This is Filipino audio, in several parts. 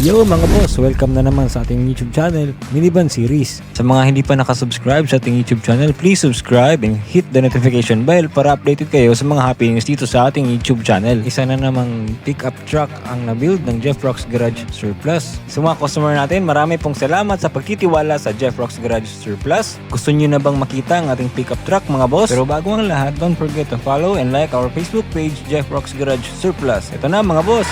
Yo mga boss, welcome na naman sa ating YouTube channel, Minivan Series. Sa mga hindi pa nakasubscribe sa ating YouTube channel, please subscribe and hit the notification bell para updated kayo sa mga happenings dito sa ating YouTube channel. Isa na namang pickup truck ang na-build ng Jeff Rocks Garage Surplus. Sa mga customer natin, marami pong salamat sa pagtitiwala sa Jeff Rocks Garage Surplus. Gusto nyo na bang makita ang ating pickup truck mga boss? Pero bago ang lahat, don't forget to follow and like our Facebook page, Jeff Rocks Garage Surplus. Ito na mga boss!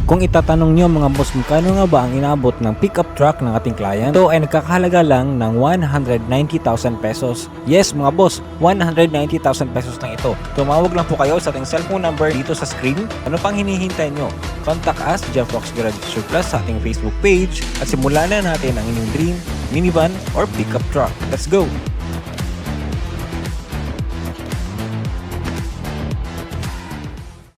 Kung itatanong nyo mga boss, magkano nga ba ang inabot ng pickup truck ng ating client? Ito ay nagkakahalaga lang ng 190,000 pesos. Yes mga boss, 190,000 pesos lang ito. Tumawag lang po kayo sa ating cellphone number dito sa screen. Ano pang hinihintay nyo? Contact us, Jeff Rocks Garage Surplus sa ating Facebook page at simulan na natin ang inyong dream, minivan or pickup truck. Let's go!